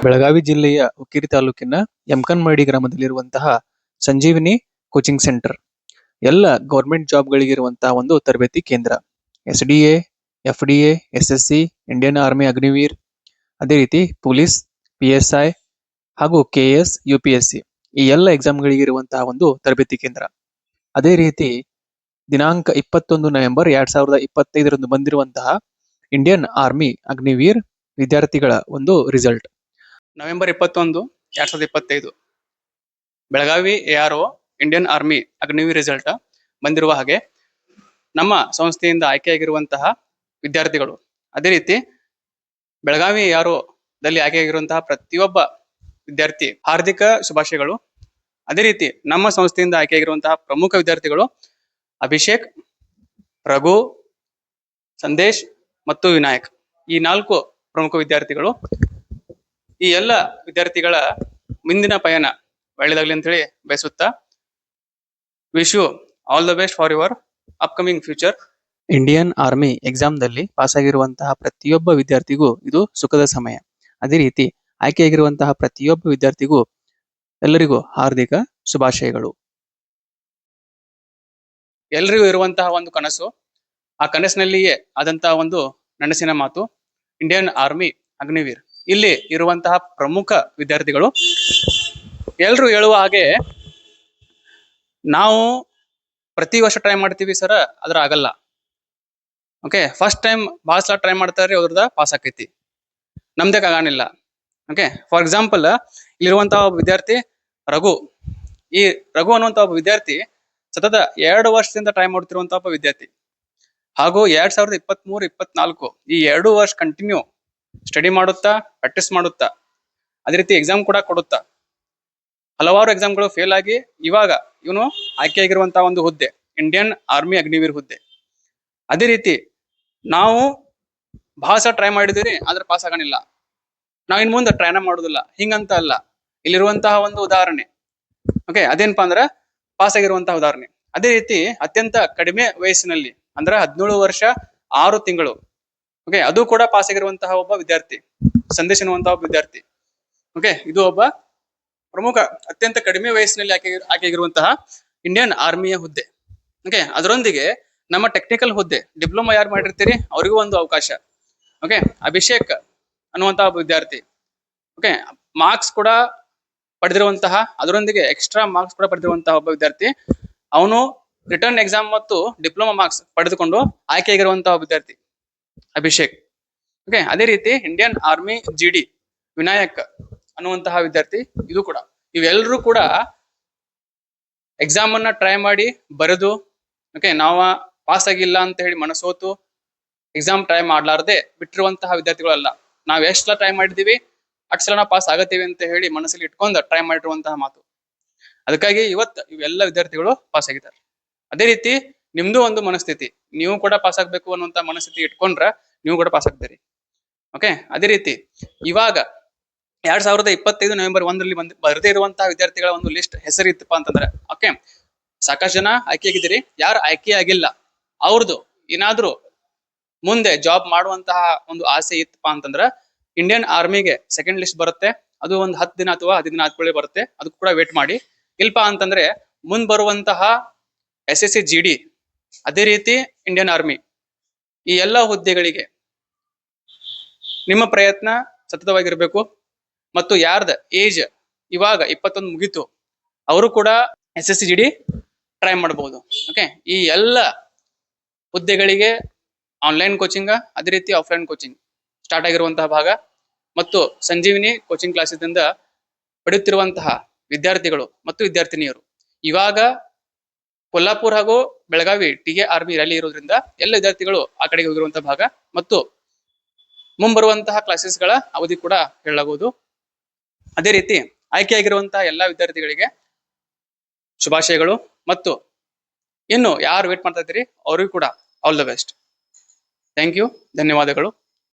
ಬೆಳಗಾವಿ ಜಿಲ್ಲೆಯ ಹುಕ್ಕೇರಿ ತಾಲೂಕಿನ ಯಮಕನಮರಡಿ ಗ್ರಾಮದಲ್ಲಿರುವಂತಹ ಸಂಜೀವಿನಿ coaching centre ಎಲ್ಲ ಗೌರ್ಮೆಂಟ್ ಜಾಬ್ಗಳಿಗಿರುವಂತಹ ಒಂದು ತರಬೇತಿ ಕೇಂದ್ರ. SDA, FDA, SSC, Indian army Agniveer, ಅದೇ ರೀತಿ ಪೊಲೀಸ್, PSI ಹಾಗೂ KS, UPSC ಈ ಎಲ್ಲ ಎಕ್ಸಾಮ್ಗಳಿಗಿರುವಂತಹ ಒಂದು ತರಬೇತಿ ಕೇಂದ್ರ. ಅದೇ ರೀತಿ ದಿನಾಂಕ 21 ನವೆಂಬರ್ 2025 ಬಂದಿರುವಂತಹ ಇಂಡಿಯನ್ ಆರ್ಮಿ ಅಗ್ನಿವೀರ್ ವಿದ್ಯಾರ್ಥಿಗಳ ಒಂದು result November 21, 2025 Belagavi ARO Indian army Agniveer result ಬಂದಿರುವ ಹಾಗೆ ನಮ್ಮ ಸಂಸ್ಥೆಯಿಂದ ಆಯ್ಕೆಯಾಗಿರುವಂತಹ ವಿದ್ಯಾರ್ಥಿಗಳು, ಅದೇ ರೀತಿ ಬೆಳಗಾವಿ ARO ದಲ್ಲಿ ಆಯ್ಕೆಯಾಗಿರುವಂತಹ ಪ್ರತಿಯೊಬ್ಬ ವಿದ್ಯಾರ್ಥಿ ಹಾರ್ದಿಕ ಶುಭಾಶಯಗಳು. ಅದೇ ರೀತಿ ನಮ್ಮ ಸಂಸ್ಥೆಯಿಂದ ಆಯ್ಕೆಯಾಗಿರುವಂತಹ ಪ್ರಮುಖ ವಿದ್ಯಾರ್ಥಿಗಳು ಅಭಿಷೇಕ್, ರಘು, ಸಂದೇಶ್ ಮತ್ತು ವಿನಾಯಕ್, ಈ 4 ಪ್ರಮುಖ ವಿದ್ಯಾರ್ಥಿಗಳು. ಈ ಎಲ್ಲ ವಿದ್ಯಾರ್ಥಿಗಳ ಮುಂದಿನ ಪಯಣ ಒಳ್ಳೆಯದಾಗಲಿ ಅಂತ ಹೇಳಿ ಬಯಸುತ್ತಾ, wish you all the best for your upcoming future. Indian army ಎಕ್ಸಾಮ್ದಲ್ಲಿ ಪಾಸ್ ಆಗಿರುವಂತಹ ಪ್ರತಿಯೊಬ್ಬ ವಿದ್ಯಾರ್ಥಿಗೂ ಇದು ಸುಖದ ಸಮಯ. ಅದೇ ರೀತಿ ಆಯ್ಕೆಯಾಗಿರುವಂತಹ ಪ್ರತಿಯೊಬ್ಬ ವಿದ್ಯಾರ್ಥಿಗೂ ಎಲ್ಲರಿಗೂ ಹಾರ್ದಿಕ ಶುಭಾಶಯಗಳು. ಎಲ್ರಿಗೂ ಇರುವಂತಹ ಒಂದು ಕನಸು, ಆ ಕನಸಿನಲ್ಲಿಯೇ ಆದಂತಹ ಒಂದು ನನಸಿನ ಮಾತು ಇಂಡಿಯನ್ ಆರ್ಮಿ ಅಗ್ನಿವೀರ್. ಇಲ್ಲಿ ಇರುವಂತಹ ಪ್ರಮುಖ ವಿದ್ಯಾರ್ಥಿಗಳು ಎಲ್ರು ಹೇಳುವ ಹಾಗೆ, ನಾವು ಪ್ರತಿ ವರ್ಷ ಟ್ರೈ ಮಾಡ್ತೀವಿ ಸರ್, ಅದ್ರ ಆಗಲ್ಲ. ಓಕೆ, ಫಸ್ಟ್ ಟೈಮ್ ಭಾಳ ಸಲ ಟ್ರೈ ಮಾಡ್ತಾರೆ, ಅದ್ರದ ಪಾಸ್ ಆಕೈತಿ, ನಮ್ದೇ ಆಗಾನಿಲ್ಲ. ಓಕೆ, ಫಾರ್ ಎಕ್ಸಾಂಪಲ್ ಇಲ್ಲಿರುವಂತಹ ಒಬ್ಬ ವಿದ್ಯಾರ್ಥಿ ರಘು. ಈ ರಘು ಅನ್ನುವಂತ ಒಬ್ಬ ವಿದ್ಯಾರ್ಥಿ ಸತತ 2 ವರ್ಷದಿಂದ ಟ್ರೈ ಮಾಡ್ತಿರುವಂತಹ ಒಬ್ಬ ವಿದ್ಯಾರ್ಥಿ. ಹಾಗೂ 2023, 24 ಈ 2 ವರ್ಷ ಕಂಟಿನ್ಯೂ ಸ್ಟಡಿ ಮಾಡುತ್ತಾ, ಪ್ರಾಕ್ಟೀಸ್ ಮಾಡುತ್ತಾ, ಅದೇ ರೀತಿ ಎಕ್ಸಾಮ್ ಕೂಡ ಕೊಡುತ್ತಾ, ಹಲವಾರು ಎಕ್ಸಾಮ್ಗಳು ಫೇಲ್ ಆಗಿ ಇವಾಗ ಇವನು ಆಯ್ಕೆಯಾಗಿರುವಂತಹ ಒಂದು ಹುದ್ದೆ ಇಂಡಿಯನ್ ಆರ್ಮಿ ಅಗ್ನಿವೀರ್ ಹುದ್ದೆ. ಅದೇ ರೀತಿ ನಾವು ಬಹಳ ಸಲ ಟ್ರೈ ಮಾಡಿದಿರಿ, ಆದ್ರೆ ಪಾಸ್ ಆಗಣಿಲ್ಲ, ನಾವ್ ಇನ್ ಮುಂದೆ ಟ್ರೈನ ಮಾಡುದಿಲ್ಲ, ಹಿಂಗಂತ ಅಲ್ಲ. ಇಲ್ಲಿರುವಂತಹ ಒಂದು ಉದಾಹರಣೆ, ಓಕೆ, ಅದೇನಪ್ಪಾ ಅಂದ್ರೆ ಪಾಸ್ ಆಗಿರುವಂತಹ ಉದಾಹರಣೆ. ಅದೇ ರೀತಿ ಅತ್ಯಂತ ಕಡಿಮೆ ವಯಸ್ಸಿನಲ್ಲಿ ಅಂದ್ರೆ 17 ವರ್ಷ 6 ತಿಂಗಳು, ಓಕೆ, ಅದು ಕೂಡ ಪಾಸ್ ಆಗಿರುವಂತಹ ಒಬ್ಬ ವಿದ್ಯಾರ್ಥಿ ಸಂದೇಶ್ ಎನ್ನುವಂತಹ ಒಬ್ಬ ವಿದ್ಯಾರ್ಥಿ. ಓಕೆ, ಇದು ಒಬ್ಬ ಪ್ರಮುಖ ಅತ್ಯಂತ ಕಡಿಮೆ ವಯಸ್ಸಿನಲ್ಲಿ ಆಯ್ಕೆಯಾಗಿರುವಂತಹ ಇಂಡಿಯನ್ ಆರ್ಮಿಯ ಹುದ್ದೆ. ಓಕೆ, ಅದರೊಂದಿಗೆ ನಮ್ಮ ಟೆಕ್ನಿಕಲ್ ಹುದ್ದೆ ಡಿಪ್ಲೊಮಾ ಯಾರು ಮಾಡಿರ್ತೀರಿ ಅವರಿಗೂ ಒಂದು ಅವಕಾಶ. ಓಕೆ, ಅಭಿಷೇಕ್ ಅನ್ನುವಂತಹ ಒಬ್ಬ ವಿದ್ಯಾರ್ಥಿ, ಓಕೆ, ಮಾರ್ಕ್ಸ್ ಕೂಡ ಪಡೆದಿರುವಂತಹ, ಅದರೊಂದಿಗೆ ಎಕ್ಸ್ಟ್ರಾ ಮಾರ್ಕ್ಸ್ ಕೂಡ ಪಡೆದಿರುವಂತಹ ಒಬ್ಬ ವಿದ್ಯಾರ್ಥಿ. ಅವನು ರಿಟರ್ನ್ ಎಕ್ಸಾಮ್ ಮತ್ತು ಡಿಪ್ಲೊಮಾ ಮಾರ್ಕ್ಸ್ ಪಡೆದುಕೊಂಡು ಆಯ್ಕೆಯಾಗಿರುವಂತಹ ವಿದ್ಯಾರ್ಥಿ ಅಭಿಷೇಕ್. ಓಕೆ, ಅದೇ ರೀತಿ ಇಂಡಿಯನ್ ಆರ್ಮಿ GD ವಿನಾಯಕ್ ಅನ್ನುವಂತಹ ವಿದ್ಯಾರ್ಥಿ. ಇದು ಕೂಡ ಇವೆಲ್ಲರೂ ಕೂಡ ಎಕ್ಸಾಮ್ ಅನ್ನ ಟ್ರೈ ಮಾಡಿ ಬರೆದು, ಓಕೆ, ನಾವು ಪಾಸ್ ಆಗಿಲ್ಲ ಅಂತ ಹೇಳಿ ಮನಸೋತು ಎಕ್ಸಾಮ್ ಟ್ರೈ ಮಾಡ್ಲಾರ್ದೆ ಬಿಟ್ಟಿರುವಂತಹ ವಿದ್ಯಾರ್ಥಿಗಳಲ್ಲ. ನಾವ್ ಎಷ್ಟು ಟ್ರೈ ಮಾಡಿದೀವಿ ಅಷ್ಟು ಸಲ ನಾವು ಪಾಸ್ ಆಗತ್ತೀವಿ ಅಂತ ಹೇಳಿ ಮನಸ್ಸಲ್ಲಿ ಇಟ್ಕೊಂಡು ಟ್ರೈ ಮಾಡಿರುವಂತಹ ಮಾತು. ಅದಕ್ಕಾಗಿ ಇವತ್ತು ಇವೆಲ್ಲ ವಿದ್ಯಾರ್ಥಿಗಳು ಪಾಸ್ ಆಗಿದ್ದಾರೆ. ಅದೇ ರೀತಿ ನಿಮ್ದು ಒಂದು ಮನಸ್ಥಿತಿ, ನೀವು ಕೂಡ ಪಾಸ್ ಆಗ್ಬೇಕು ಅನ್ನುವಂತ ಮನಸ್ಥಿತಿ ಇಟ್ಕೊಂಡ್ರೆ ನೀವು ಕೂಡ ಪಾಸ್ ಆಗ್ತೀರಿ. ಓಕೆ, ಅದೇ ರೀತಿ ಇವಾಗ 2025 ನವೆಂಬರ್ 1 ಬರದೇ ಇರುವಂತಹ ವಿದ್ಯಾರ್ಥಿಗಳ ಒಂದು ಲಿಸ್ಟ್ ಹೆಸರು ಇತ್ತಪ್ಪ ಅಂತಂದ್ರೆ, ಓಕೆ, ಸಾಕಷ್ಟು ಜನ ಆಯ್ಕೆಯಾಗಿದ್ದೀರಿ. ಯಾರು ಆಯ್ಕೆ ಆಗಿಲ್ಲ ಅವ್ರದ್ದು ಏನಾದ್ರು ಮುಂದೆ ಜಾಬ್ ಮಾಡುವಂತಹ ಒಂದು ಆಸೆ ಇತ್ತಪ್ಪ ಅಂತಂದ್ರೆ ಇಂಡಿಯನ್ ಆರ್ಮಿಗೆ ಸೆಕೆಂಡ್ ಲಿಸ್ಟ್ ಬರುತ್ತೆ. ಅದು ಒಂದು 10 ದಿನ ಅಥವಾ 15 ದಿನ ಆದ್ಮೇಲೆ ಬರುತ್ತೆ. ಅದಕ್ಕೂ ಕೂಡ ವೇಟ್ ಮಾಡಿ. ಇಲ್ಪ ಅಂತಂದ್ರೆ ಮುಂದ್ ಬರುವಂತಹ SSC GD, ಅದೇ ರೀತಿ ಇಂಡಿಯನ್ ಆರ್ಮಿ, ಈ ಎಲ್ಲಾ ಹುದ್ದೆಗಳಿಗೆ ನಿಮ್ಮ ಪ್ರಯತ್ನ ಸತತವಾಗಿರ್ಬೇಕು. ಮತ್ತು ಯಾರ್ದ ಏಜ್ ಇವಾಗ 21 ಮುಗೀತು ಅವರು ಕೂಡ SSC GD ಟ್ರೈ ಮಾಡಬಹುದು. ಓಕೆ, ಈ ಎಲ್ಲ ಹುದ್ದೆಗಳಿಗೆ ಆನ್ಲೈನ್ ಕೋಚಿಂಗ್, ಅದೇ ರೀತಿ ಆಫ್ಲೈನ್ ಕೋಚಿಂಗ್ ಸ್ಟಾರ್ಟ್ ಆಗಿರುವಂತಹ ಭಾಗ ಮತ್ತು ಸಂಜೀವಿನಿ ಕೋಚಿಂಗ್ ಕ್ಲಾಸಿಂದ ಪಡೆಯುತ್ತಿರುವಂತಹ ವಿದ್ಯಾರ್ಥಿಗಳು ಮತ್ತು ವಿದ್ಯಾರ್ಥಿನಿಯರು ಇವಾಗ ಕೊಲ್ಲಾಪುರ ಹಾಗೂ ಬೆಳಗಾವಿ ಟಿಗೆ ಆರ್ಮಿ ರ್ಯಾಲಿ ಇರೋದ್ರಿಂದ ಎಲ್ಲ ವಿದ್ಯಾರ್ಥಿಗಳು ಆ ಕಡೆಗೆ ಹೋಗಿರುವಂತಹ ಭಾಗ ಮತ್ತು ಮುಂಬರುವಂತಹ ಕ್ಲಾಸಸ್ಗಳ ಅವಧಿ ಕೂಡ ಹೇಳಲಾಗುವುದು. ಅದೇ ರೀತಿ ಆಯ್ಕೆಯಾಗಿರುವಂತಹ ಎಲ್ಲ ವಿದ್ಯಾರ್ಥಿಗಳಿಗೆ ಶುಭಾಶಯಗಳು. ಮತ್ತು ಇನ್ನು ಯಾರು ವೇಟ್ ಮಾಡ್ತಾ ಇದ್ದೀರಿ ಅವ್ರಿಗೂ ಕೂಡ all the best. Thank you, ಧನ್ಯವಾದಗಳು.